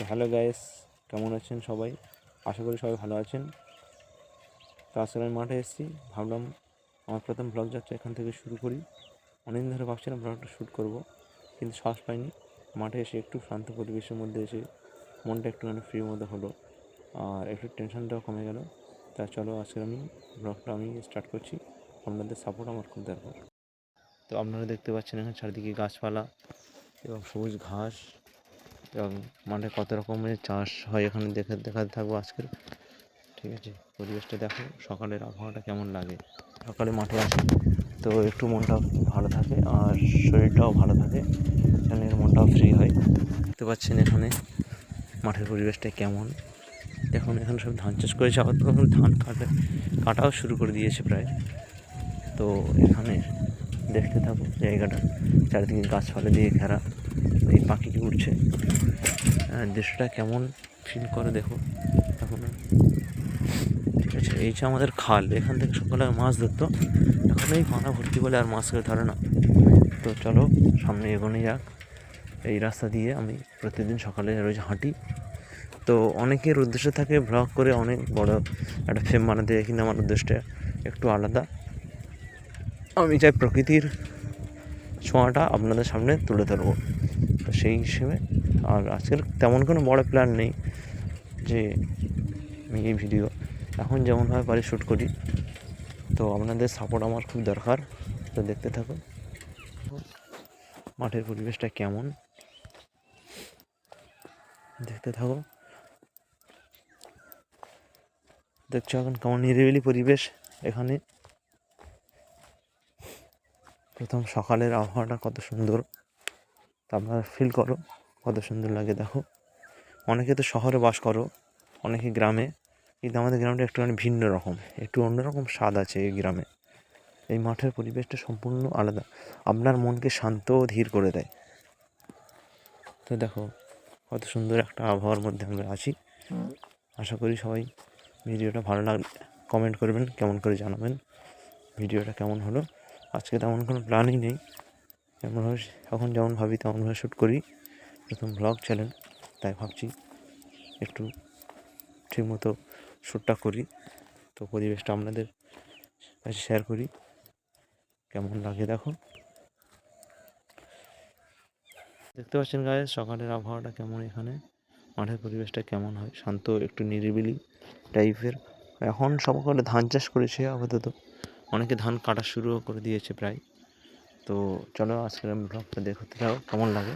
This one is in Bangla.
তো হ্যালো গাইস, কেমন আছেন সবাই? আশা করি সবাই ভালো আছেন। তো আসলে আমি মাঠে এসেছি, ভাবলাম আমার প্রথম ব্লগ যাত্রা এখান থেকে শুরু করি। অনেকদিন ধরে ভাবছিলাম ব্লগটা শ্যুট করব, কিন্তু সাহস পাইনি। মাঠে এসে একটু শান্ত পরিবেশের মধ্যে এসে মনটা একটুখানি ফ্রির মধ্যে হলো, আর একটু টেনশনটাও কমে গেল। তা চলো আজকে ব্লগটা আমি স্টার্ট করছি। আপনাদের সাপোর্ট আমার খুব দরকার। তো আপনারা দেখতে পাচ্ছেন এখানে চারিদিকে গাছপালা এবং সবুজ ঘাস, এবং মাঠে কত রকমের চাষ হয় এখানে দেখাতে থাকবো আজকের। ঠিক আছে, পরিবেশটা দেখো, সকালের আবহাওয়াটা কেমন লাগে। সকালে মাঠে আসি তো একটু মনটা ভালো থাকে আর শরীরটাও ভালো থাকে, এখানে মনটাও ফ্রি হয়। দেখতে পাচ্ছেন এখানে মাঠের পরিবেশটা কেমন। এখন এখানে সব ধান চাষ করেছে, আবার তখন ধান কাটাও শুরু করে দিয়েছে প্রায়। তো এখানে দেখতে থাকো জায়গাটা, চারিদিকে গাছপালা দিয়ে ঘেরা, এই পাখিটি উঠছে, দৃশ্যটা কেমন ফিল করে দেখো এখন। ঠিক আছে, এই যে আমাদের খাল, এখান থেকে সকালে মাছ ধরতো, এখন এই পানা ভর্তি বলে আর মাছ কেউ ধরে না। তো চলো সামনে এগোনো যাক। এই রাস্তা দিয়ে আমি প্রতিদিন সকালে রোজ হাঁটি। তো অনেকের উদ্দেশ্য থাকে ব্লগ করে অনেক বড় একটা ফেম বানাতে, কিন্তু আমার উদ্দেশ্যটা একটু আলাদা। আমি চাই প্রকৃতির ছোঁয়াটা আপনাদের সামনে তুলে ধরবো। তো সেই হিসেবে আর আজকের তেমন কোনো বড় প্ল্যান নেই যে আমি এই ভিডিও এখন যেমনভাবে পারি শ্যুট করি। তো আপনাদের সাপোর্ট আমার খুব দরকার। তো দেখতে থাকো মাঠের পরিবেশটা কেমন, দেখতে থাকো। দেখছো এখন কেমন নিরিবিলি পরিবেশ এখানে। প্রথম সকালের আবহাওয়াটা কত সুন্দর, তা আপনারা ফিল করো কত সুন্দর লাগে। দেখো, অনেকে তো শহরে বাস করো, অনেকে গ্রামে, কিন্তু আমাদের গ্রামটা একটুখানি ভিন্ন রকম, একটু অন্যরকম স্বাদ আছে এই গ্রামে। এই মাঠের পরিবেশটা সম্পূর্ণ আলাদা, আপনার মনকে শান্ত ও ধীর করে দেয়। তো দেখো কত সুন্দর একটা আবহাওয়ার মধ্যে আমরা আছি। আশা করি সবাই ভিডিওটা ভালো লাগলে কমেন্ট করবেন, কেমন করে জানাবেন ভিডিওটা কেমন হলো। আজকে তেমন কোনো প্ল্যানই নেই, এমনভাবে এখন যেমন ভাবি তেমনভাবে শ্যুট করি, প্রথম ব্লগ চ্যানেল, তাই ভাবছি একটু ঠিকমতো শ্যুটটা করি। তো পরিবেশটা আপনাদের কাছে শেয়ার করি, কেমন লাগে দেখো। দেখতে পাচ্ছেন গায়ে সকালের আবহাওয়াটা কেমন, এখানে মাঠের পরিবেশটা কেমন হয়, শান্ত একটু নিরিবিলি টাইপের। এখন সকালে ধান চাষ করেছে আপাতত, অনেকে ধান কাটা শুরু করে দিয়েছে প্রায়। তো চলো আজকের আমি ব্লগটা দেখতে থাকো কেমন লাগে।